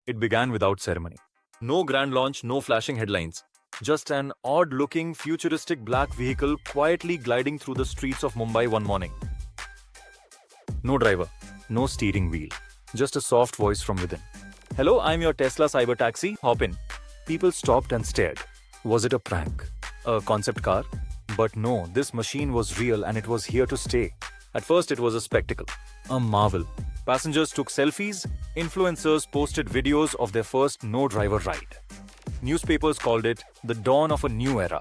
It began without ceremony. No grand launch, no flashing headlines. Just an odd-looking, futuristic black vehicle quietly gliding through the streets of Mumbai one morning. No driver, no steering wheel, just a soft voice from within. "Hello, I'm your Tesla cyber taxi, hop in." People stopped and stared. Was it a prank? A concept car? But no, this machine was real and it was here to stay. At first it was a spectacle, a marvel. Passengers took selfies, influencers posted videos of their first no-driver ride. Newspapers called it the dawn of a new era.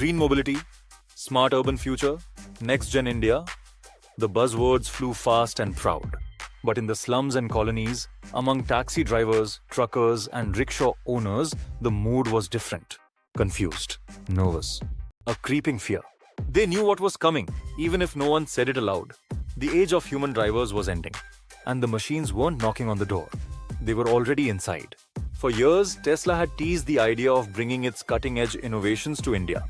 Green mobility, smart urban future, next-gen India. The buzzwords flew fast and proud. But in the slums and colonies, among taxi drivers, truckers and rickshaw owners, the mood was different. Confused, nervous, a creeping fear. They knew what was coming, even if no one said it aloud. The age of human drivers was ending, and the machines weren't knocking on the door. They were already inside. For years, Tesla had teased the idea of bringing its cutting-edge innovations to India.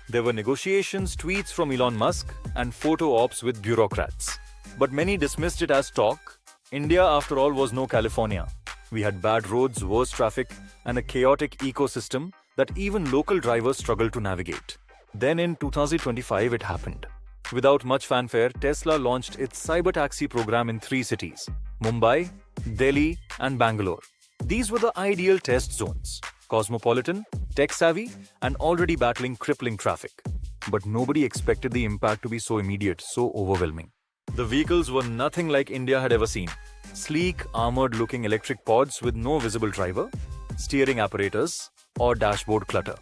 There were negotiations, tweets from Elon Musk, and photo ops with bureaucrats. But many dismissed it as talk. India, after all, was no California. We had bad roads, worse traffic, and a chaotic ecosystem that even local drivers struggled to navigate. Then in 2025, it happened. Without much fanfare, Tesla launched its cyber taxi program in 3 cities: Mumbai, Delhi, and Bangalore. These were the ideal test zones: cosmopolitan, tech-savvy, and already battling crippling traffic. But nobody expected the impact to be so immediate, so overwhelming. The vehicles were nothing like India had ever seen. Sleek, armored-looking electric pods with no visible driver, steering apparatus, or dashboard clutter.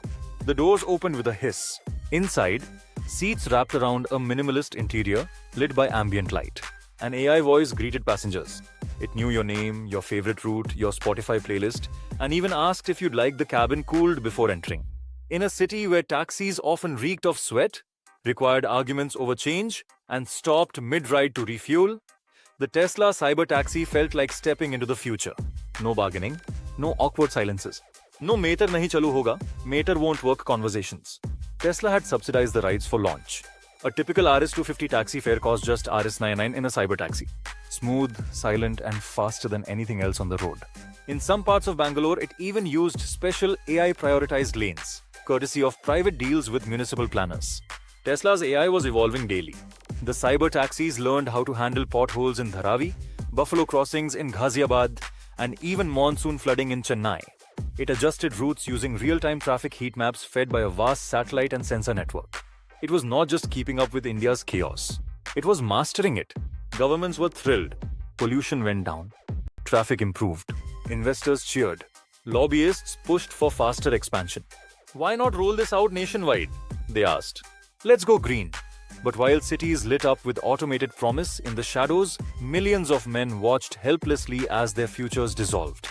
The doors opened with a hiss. Inside, seats wrapped around a minimalist interior lit by ambient light. An AI voice greeted passengers. It knew your name, your favorite route, your Spotify playlist, and even asked if you'd like the cabin cooled before entering. In a city where taxis often reeked of sweat, required arguments over change, and stopped mid-ride to refuel, the Tesla cyber taxi felt like stepping into the future. No bargaining, no awkward silences. No "meter nahi chalu hoga, meter won't work" conversations. Tesla had subsidized the rides for launch. A typical RS250 taxi fare cost just Rs99 in a cyber taxi. Smooth, silent, and faster than anything else on the road. In some parts of Bangalore, it even used special AI-prioritized lanes, courtesy of private deals with municipal planners. Tesla's AI was evolving daily. The cyber taxis learned how to handle potholes in Dharavi, buffalo crossings in Ghaziabad, and even monsoon flooding in Chennai. It adjusted routes using real-time traffic heat maps fed by a vast satellite and sensor network. It was not just keeping up with India's chaos. It was mastering it. Governments were thrilled. Pollution went down. Traffic improved. Investors cheered. Lobbyists pushed for faster expansion. "Why not roll this out nationwide?" they asked. "Let's go green." But while cities lit up with automated promise, in the shadows, millions of men watched helplessly as their futures dissolved.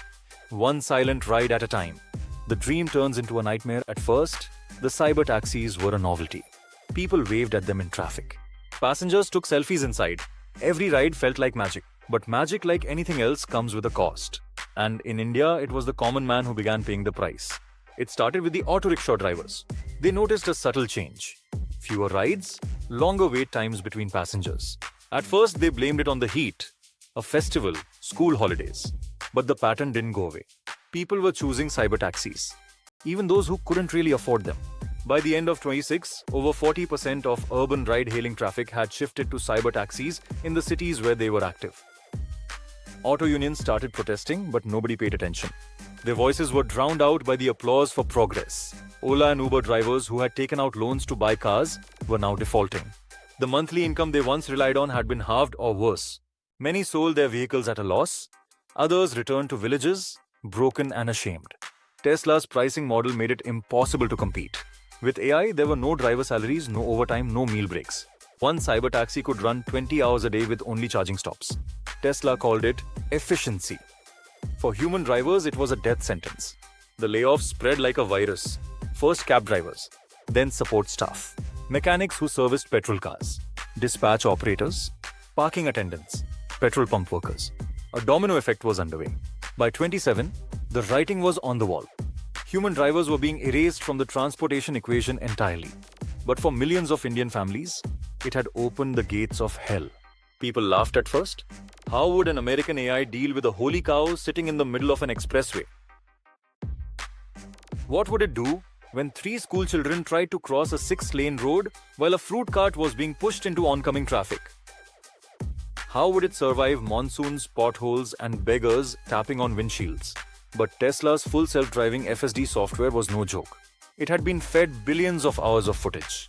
One silent ride at a time. The dream turns into a nightmare at first. The cyber taxis were a novelty. People waved at them in traffic. Passengers took selfies inside. Every ride felt like magic. But magic, like anything else, comes with a cost. And in India, it was the common man who began paying the price. It started with the auto rickshaw drivers. They noticed a subtle change. Fewer rides, longer wait times between passengers. At first, they blamed it on the heat, a festival, school holidays. But the pattern didn't go away. People were choosing cyber taxis, even those who couldn't really afford them. By the end of 2026, over 40% of urban ride-hailing traffic had shifted to cyber taxis in the cities where they were active. Auto unions started protesting, but nobody paid attention. Their voices were drowned out by the applause for progress. Ola and Uber drivers who had taken out loans to buy cars were now defaulting. The monthly income they once relied on had been halved or worse. Many sold their vehicles at a loss. Others returned to villages, broken and ashamed. Tesla's pricing model made it impossible to compete. With AI, there were no driver salaries, no overtime, no meal breaks. One cyber taxi could run 20 hours a day with only charging stops. Tesla called it efficiency. For human drivers, it was a death sentence. The layoffs spread like a virus. First cab drivers, then support staff, mechanics who serviced petrol cars, dispatch operators, parking attendants, petrol pump workers. A domino effect was underway. By 27, the writing was on the wall. Human drivers were being erased from the transportation equation entirely. But for millions of Indian families, it had opened the gates of hell. People laughed at first. How would an American AI deal with a holy cow sitting in the middle of an expressway? What would it do when 3 school children tried to cross a 6-lane road while a fruit cart was being pushed into oncoming traffic? How would it survive monsoons, potholes, and beggars tapping on windshields? But Tesla's full self-driving FSD software was no joke. It had been fed billions of hours of footage,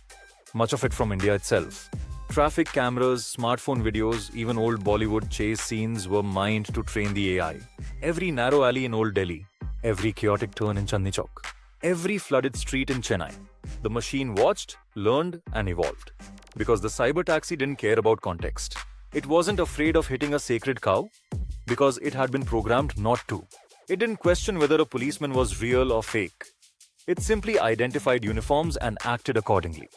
much of it from India itself. Traffic cameras, smartphone videos, even old Bollywood chase scenes were mined to train the AI. Every narrow alley in Old Delhi, every chaotic turn in Chandni Chowk, every flooded street in Chennai. The machine watched, learned, and evolved. Because the cyber taxi didn't care about context. It wasn't afraid of hitting a sacred cow, because it had been programmed not to. It didn't question whether a policeman was real or fake. It simply identified uniforms and acted accordingly.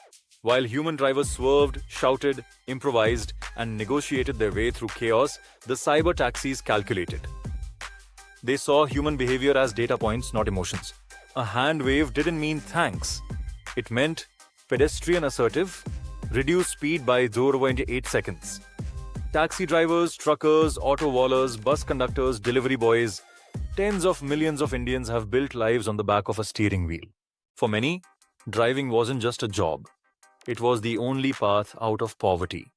While human drivers swerved, shouted, improvised, and negotiated their way through chaos, the cyber taxis calculated. They saw human behavior as data points, not emotions. A hand wave didn't mean thanks. It meant pedestrian assertive, reduce speed by 0.8 seconds. Taxi drivers, truckers, auto wallers, bus conductors, delivery boys, tens of millions of Indians have built lives on the back of a steering wheel. For many, driving wasn't just a job. It was the only path out of poverty.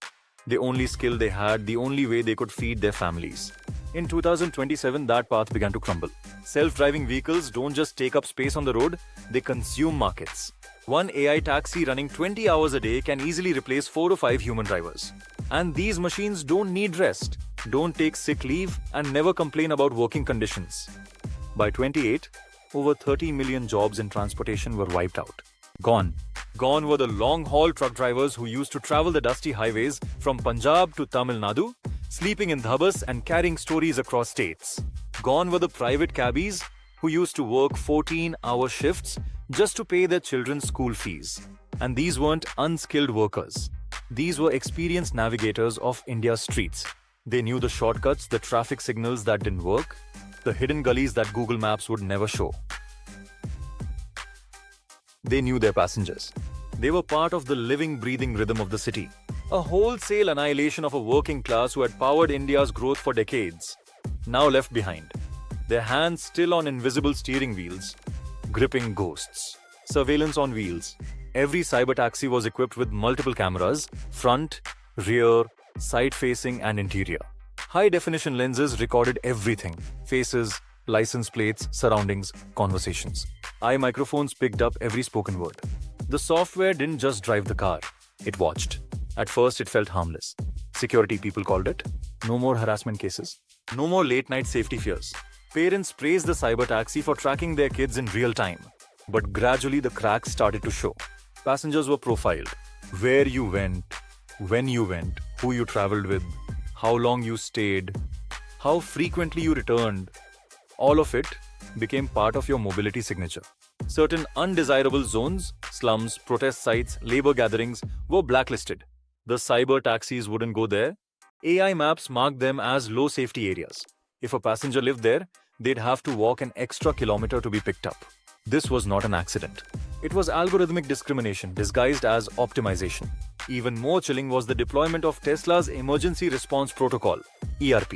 The only skill they had, the only way they could feed their families. In 2027, that path began to crumble. Self-driving vehicles don't just take up space on the road, they consume markets. One AI taxi running 20 hours a day can easily replace 4 or 5 human drivers. And these machines don't need rest, don't take sick leave, and never complain about working conditions. By 28, over 30 million jobs in transportation were wiped out. Gone. Gone were the long-haul truck drivers who used to travel the dusty highways from Punjab to Tamil Nadu, sleeping in dhabas and carrying stories across states. Gone were the private cabbies who used to work 14-hour shifts just to pay their children's school fees. And these weren't unskilled workers. These were experienced navigators of India's streets. They knew the shortcuts, the traffic signals that didn't work, the hidden gullies that Google Maps would never show. They knew their passengers. They were part of the living, breathing rhythm of the city. A wholesale annihilation of a working class who had powered India's growth for decades. Now left behind. Their hands still on invisible steering wheels, gripping ghosts. Surveillance on wheels. Every cyber taxi was equipped with multiple cameras, front, rear, side-facing and interior. High-definition lenses recorded everything. Faces, license plates, surroundings, conversations. Eye microphones picked up every spoken word. The software didn't just drive the car, it watched. At first it felt harmless. Security people called it. No more harassment cases. No more late-night safety fears. Parents praised the cyber taxi for tracking their kids in real time. But gradually the cracks started to show. Passengers were profiled. Where you went, when you went, who you traveled with, how long you stayed, how frequently you returned. All of it became part of your mobility signature. Certain undesirable zones, slums, protest sites, labor gatherings were blacklisted. The cyber taxis wouldn't go there. AI maps marked them as low safety areas. If a passenger lived there, they'd have to walk an extra kilometer to be picked up. This was not an accident. It was algorithmic discrimination disguised as optimization. Even more chilling was the deployment of Tesla's Emergency Response Protocol, ERP.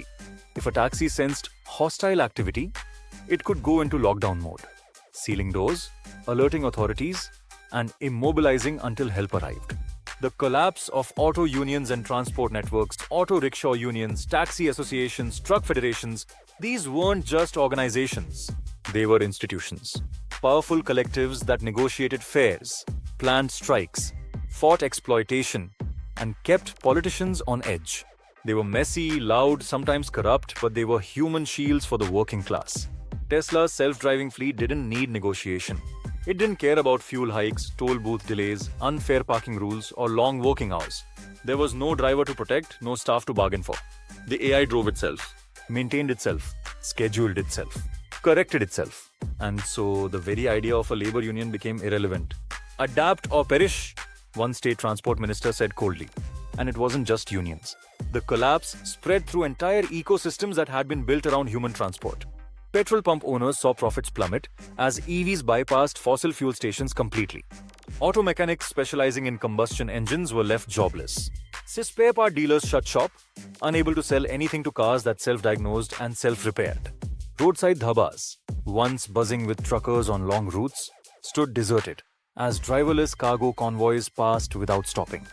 If a taxi sensed hostile activity, it could go into lockdown mode, sealing doors, alerting authorities, and immobilizing until help arrived. The collapse of auto unions and transport networks, auto rickshaw unions, taxi associations, truck federations, these weren't just organizations. They were institutions. Powerful collectives that negotiated fares, planned strikes, fought exploitation, and kept politicians on edge. They were messy, loud, sometimes corrupt, but they were human shields for the working class. Tesla's self-driving fleet didn't need negotiation. It didn't care about fuel hikes, toll booth delays, unfair parking rules, or long working hours. There was no driver to protect, no staff to bargain for. The AI drove itself, maintained itself, scheduled itself, corrected itself. And so the very idea of a labor union became irrelevant. Adapt or perish, one state transport minister said coldly. And it wasn't just unions. The collapse spread through entire ecosystems that had been built around human transport. Petrol pump owners saw profits plummet as EVs bypassed fossil fuel stations completely. Auto mechanics specializing in combustion engines were left jobless. Spare part dealers shut shop, unable to sell anything to cars that self-diagnosed and self-repaired. Roadside dhabas, once buzzing with truckers on long routes, stood deserted as driverless cargo convoys passed without stopping.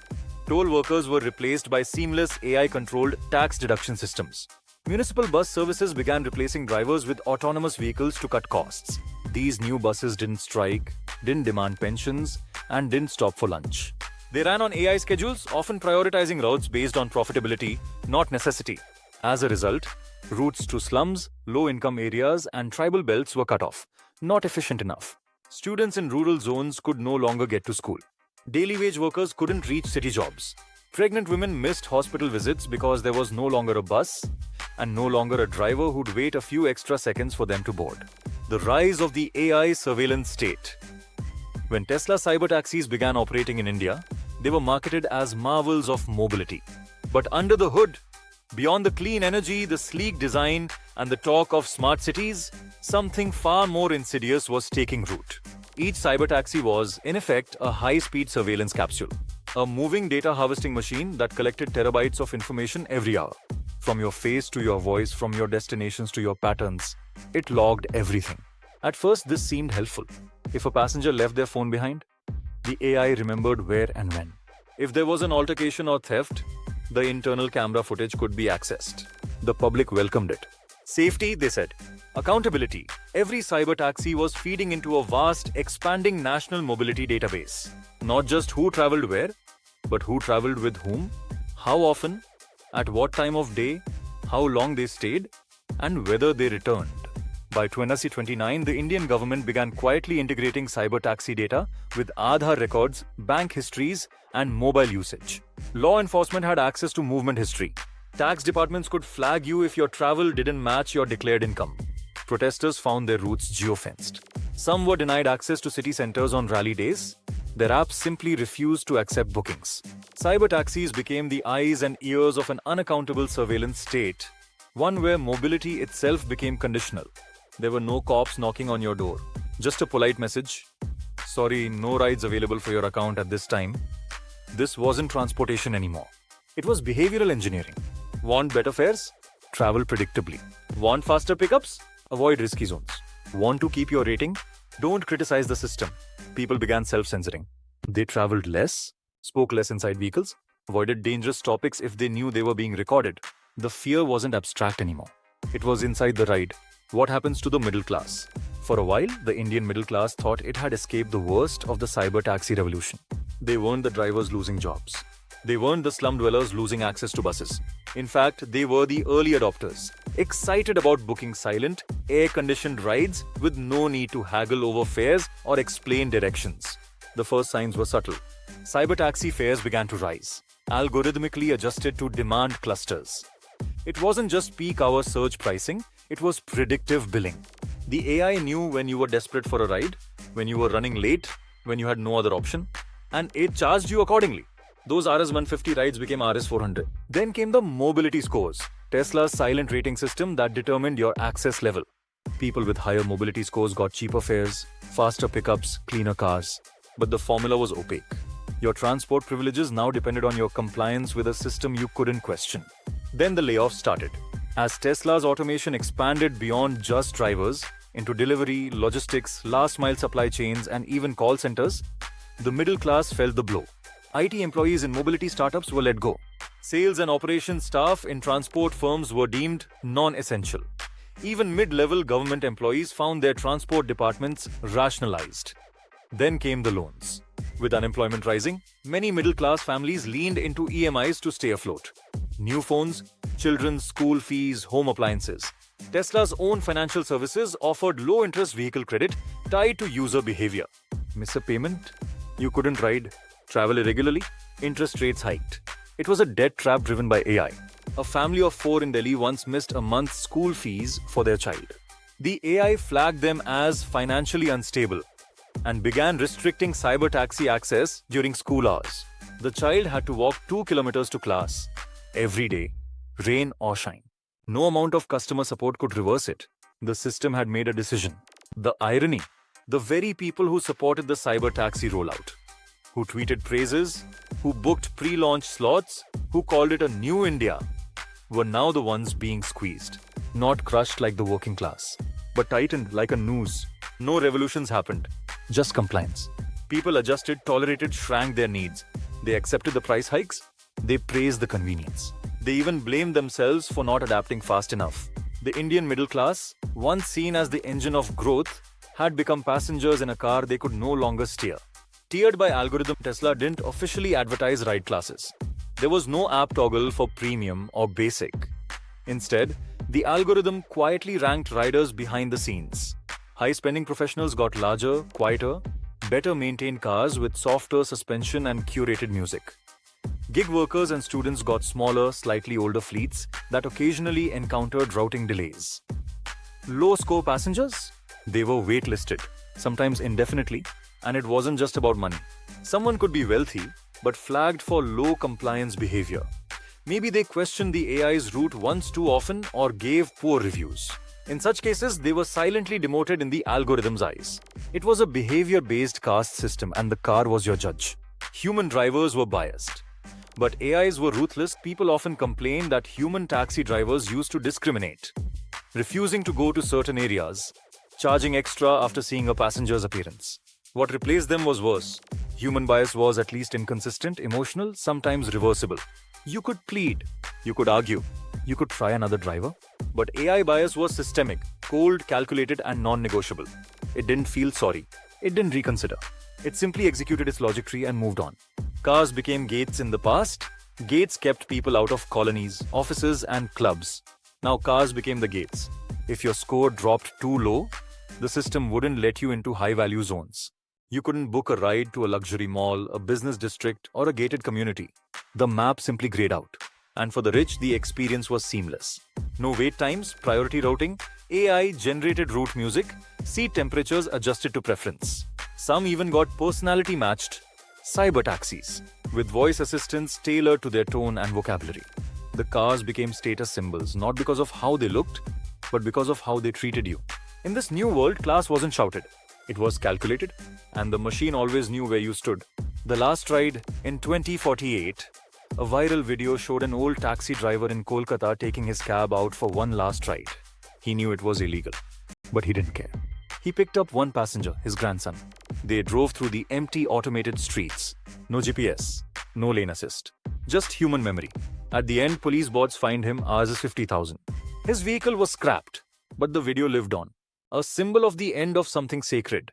Toll workers were replaced by seamless AI-controlled tax deduction systems. Municipal bus services began replacing drivers with autonomous vehicles to cut costs. These new buses didn't strike, didn't demand pensions, and didn't stop for lunch. They ran on AI schedules, often prioritizing routes based on profitability, not necessity. As a result, routes to slums, low-income areas, and tribal belts were cut off, not efficient enough. Students in rural zones could no longer get to school. Daily wage workers couldn't reach city jobs. Pregnant women missed hospital visits because there was no longer a bus and no longer a driver who'd wait a few extra seconds for them to board. The rise of the AI surveillance state. When Tesla cyber taxis began operating in India, they were marketed as marvels of mobility. But under the hood, beyond the clean energy, the sleek design, and the talk of smart cities, something far more insidious was taking root. Each cyber taxi was, in effect, a high-speed surveillance capsule. A moving data harvesting machine that collected terabytes of information every hour. From your face to your voice, from your destinations to your patterns, it logged everything. At first, this seemed helpful. If a passenger left their phone behind, the AI remembered where and when. If there was an altercation or theft, the internal camera footage could be accessed. The public welcomed it. Safety, they said. Accountability. Every cyber taxi was feeding into a vast, expanding national mobility database. Not just who traveled where, but who traveled with whom, how often, at what time of day, how long they stayed, and whether they returned. By 2029, the Indian government began quietly integrating cyber taxi data with Aadhaar records, bank histories, and mobile usage. Law enforcement had access to movement history. Tax departments could flag you if your travel didn't match your declared income. Protesters found their routes geofenced. Some were denied access to city centers on rally days. Their apps simply refused to accept bookings. Cyber taxis became the eyes and ears of an unaccountable surveillance state, one where mobility itself became conditional. There were no cops knocking on your door. Just a polite message. Sorry, no rides available for your account at this time. This wasn't transportation anymore. It was behavioral engineering. Want better fares? Travel predictably. Want faster pickups? Avoid risky zones. Want to keep your rating? Don't criticize the system. People began self-censoring. They traveled less, spoke less inside vehicles, avoided dangerous topics if they knew they were being recorded. The fear wasn't abstract anymore. It was inside the ride. What happens to the middle class? For a while, the Indian middle class thought it had escaped the worst of the cyber taxi revolution. They weren't the drivers losing jobs. They weren't the slum dwellers losing access to buses. In fact, they were the early adopters, excited about booking silent, air-conditioned rides with no need to haggle over fares or explain directions. The first signs were subtle. Cyber taxi fares began to rise, algorithmically adjusted to demand clusters. It wasn't just peak hour surge pricing, it was predictive billing. The AI knew when you were desperate for a ride, when you were running late, when you had no other option, and it charged you accordingly. Those RS-150 rides became RS-400. Then came the mobility scores, Tesla's silent rating system that determined your access level. People with higher mobility scores got cheaper fares, faster pickups, cleaner cars. But the formula was opaque. Your transport privileges now depended on your compliance with a system you couldn't question. Then the layoffs started. As Tesla's automation expanded beyond just drivers into delivery, logistics, last-mile supply chains, and even call centers, the middle class felt the blow. IT employees in mobility startups were let go. Sales and operations staff in transport firms were deemed non-essential. Even mid-level government employees found their transport departments rationalized. Then came the loans. With unemployment rising, many middle-class families leaned into EMIs to stay afloat. New phones, children's school fees, home appliances. Tesla's own financial services offered low-interest vehicle credit tied to user behavior. Miss a payment? You couldn't ride. Travel irregularly? Interest rates hiked. It was a debt trap driven by AI. A family of 4 in Delhi once missed a month's school fees for their child. The AI flagged them as financially unstable and began restricting cyber taxi access during school hours. The child had to walk 2 kilometers to class every day, rain or shine. No amount of customer support could reverse it. The system had made a decision. The irony, the very people who supported the cyber taxi rollout who tweeted praises, who booked pre-launch slots, who called it a new India, were now the ones being squeezed. Not crushed like the working class, but tightened like a noose. No revolutions happened, just compliance. People adjusted, tolerated, shrank their needs. They accepted the price hikes. They praised the convenience. They even blamed themselves for not adapting fast enough. The Indian middle class, once seen as the engine of growth, had become passengers in a car they could no longer steer. Tiered by algorithm, Tesla didn't officially advertise ride classes. There was no app toggle for premium or basic. Instead, the algorithm quietly ranked riders behind the scenes. High-spending professionals got larger, quieter, better maintained cars with softer suspension and curated music. Gig workers and students got smaller, slightly older fleets that occasionally encountered routing delays. Low-score passengers? They were waitlisted, sometimes indefinitely, and it wasn't just about money. Someone could be wealthy, but flagged for low compliance behavior. Maybe they questioned the AI's route once too often or gave poor reviews. In such cases, they were silently demoted in the algorithm's eyes. It was a behavior-based caste system and the car was your judge. Human drivers were biased. But AIs were ruthless. People often complained that human taxi drivers used to discriminate, refusing to go to certain areas, charging extra after seeing a passenger's appearance. What replaced them was worse. Human bias was at least inconsistent, emotional, sometimes reversible. You could plead, you could argue, you could try another driver. But AI bias was systemic, cold, calculated, and non-negotiable. It didn't feel sorry. It didn't reconsider. It simply executed its logic tree and moved on. Cars became gates in the past. Gates kept people out of colonies, offices, and clubs. Now cars became the gates. If your score dropped too low, the system wouldn't let you into high-value zones. You couldn't book a ride to a luxury mall, a business district, or a gated community. The map simply grayed out. And for the rich, the experience was seamless. No wait times, priority routing, AI-generated route music, seat temperatures adjusted to preference. Some even got personality-matched cyber taxis, with voice assistants tailored to their tone and vocabulary. The cars became status symbols, not because of how they looked, but because of how they treated you. In this new world, class wasn't shouted. It was calculated, and the machine always knew where you stood. The last ride in 2048, a viral video showed an old taxi driver in Kolkata taking his cab out for one last ride. He knew it was illegal, but he didn't care. He picked up one passenger, his grandson. They drove through the empty automated streets. No GPS, no lane assist, just human memory. At the end, police bots fined him as 50,000. His vehicle was scrapped, but the video lived on. A symbol of the end of something sacred.